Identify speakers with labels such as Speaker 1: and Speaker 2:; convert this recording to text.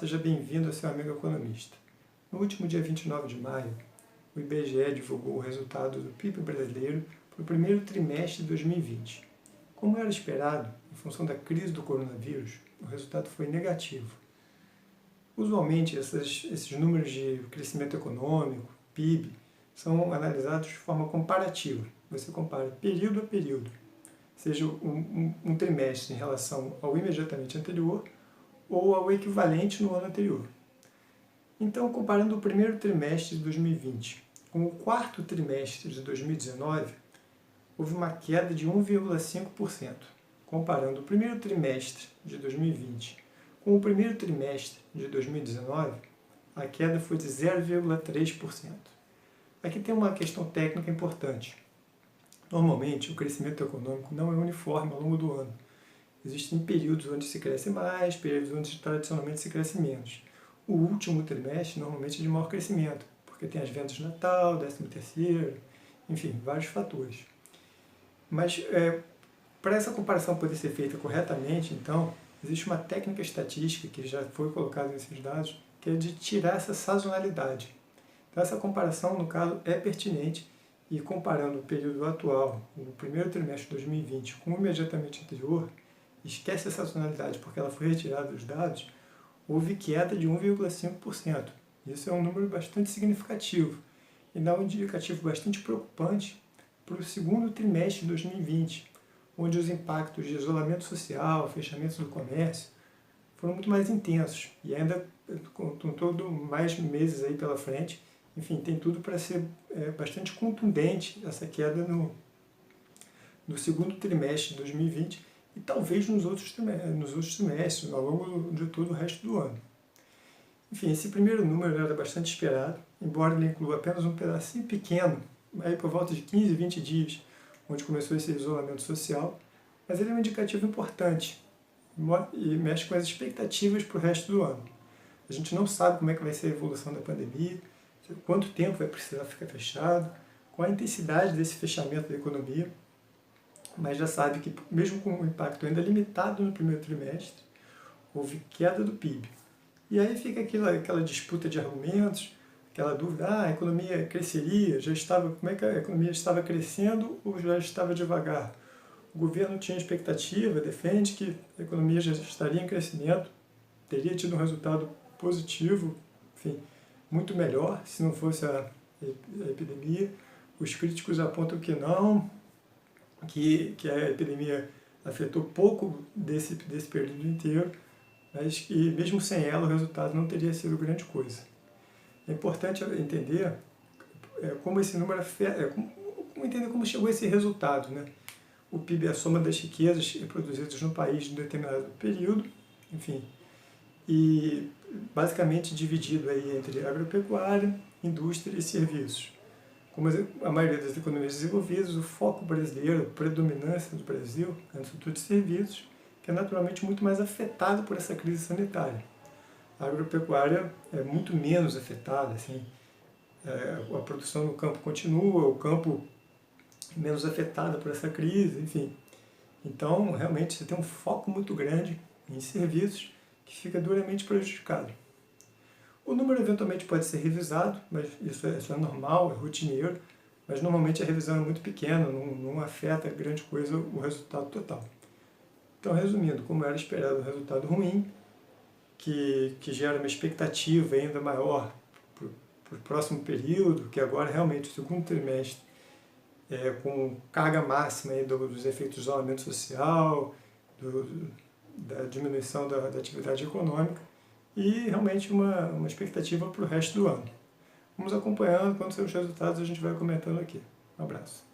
Speaker 1: seja bem-vindo ao seu amigo economista. No último dia 29 de maio, o IBGE divulgou o resultado do PIB brasileiro para o primeiro trimestre de 2020. Como era esperado, em função da crise do coronavírus, o resultado foi negativo. Usualmente, esses números de crescimento econômico, PIB, são analisados de forma comparativa. Você compara período a período, seja um trimestre em relação ao imediatamente anterior ou ao equivalente no ano anterior. Então, comparando o primeiro trimestre de 2020 com o quarto trimestre de 2019, houve uma queda de 1,5%. Comparando o primeiro trimestre de 2020 com o primeiro trimestre de 2019, a queda foi de 0,3%. Aqui tem uma questão técnica importante. Normalmente, o crescimento econômico não é uniforme ao longo do ano. Existem períodos onde se cresce mais, períodos onde tradicionalmente se cresce menos. O último trimestre normalmente é de maior crescimento, porque tem as vendas de Natal, 13º, enfim, vários fatores. Mas para essa comparação poder ser feita corretamente, então, existe uma técnica estatística que já foi colocada nesses dados, que é de tirar essa sazonalidade. Então, essa comparação, no caso, é pertinente e comparando o período atual, o primeiro trimestre de 2020, com o imediatamente anterior, esquece a sazonalidade porque ela foi retirada dos dados, houve queda de 1,5%. Isso é um número bastante significativo e dá um indicativo bastante preocupante para o segundo trimestre de 2020, onde os impactos de isolamento social, fechamento do comércio, foram muito mais intensos e ainda com todo mais meses aí pela frente. Enfim, tem tudo para ser bastante contundente essa queda no segundo trimestre de 2020 e talvez nos outros trimestres, ao longo de todo o resto do ano. Enfim, esse primeiro número era bastante esperado, embora ele inclua apenas um pedacinho pequeno, aí por volta de 15, 20 dias, onde começou esse isolamento social, mas ele é um indicativo importante e mexe com as expectativas para o resto do ano. A gente não sabe como é que vai ser a evolução da pandemia, quanto tempo vai precisar ficar fechado, qual a intensidade desse fechamento da economia, mas já sabe que, mesmo com um impacto ainda limitado no primeiro trimestre, houve queda do PIB. E aí fica aquela disputa de argumentos, aquela dúvida, a economia cresceria, como é que a economia estava crescendo ou já estava devagar? O governo tinha expectativa, defende que a economia já estaria em crescimento, teria tido um resultado positivo, enfim, muito melhor se não fosse a epidemia. Os críticos apontam que não, que a epidemia afetou pouco desse período inteiro, mas que mesmo sem ela o resultado não teria sido grande coisa. É importante entender como esse número entender como chegou a esse resultado, né? O PIB é a soma das riquezas produzidas no país em um determinado período, enfim, e basicamente dividido aí entre agropecuária, indústria e serviços. Como a maioria das economias desenvolvidas, o foco brasileiro, a predominância do Brasil é no setor de serviços, que é naturalmente muito mais afetado por essa crise sanitária. A agropecuária é muito menos afetada, assim, a produção no campo continua, o campo é menos afetado por essa crise, enfim. Então, realmente, você tem um foco muito grande em serviços que fica duramente prejudicado. O número eventualmente pode ser revisado, mas isso é normal, é rotineiro, mas normalmente a revisão é muito pequena, não afeta grande coisa o resultado total. Então, resumindo, como era esperado, um resultado ruim, que gera uma expectativa ainda maior para o próximo período, que agora realmente o segundo trimestre, com carga máxima aí dos efeitos do isolamento social, da diminuição da atividade econômica, e realmente uma expectativa para o resto do ano. Vamos acompanhando, quando sair os resultados a gente vai comentando aqui. Um abraço.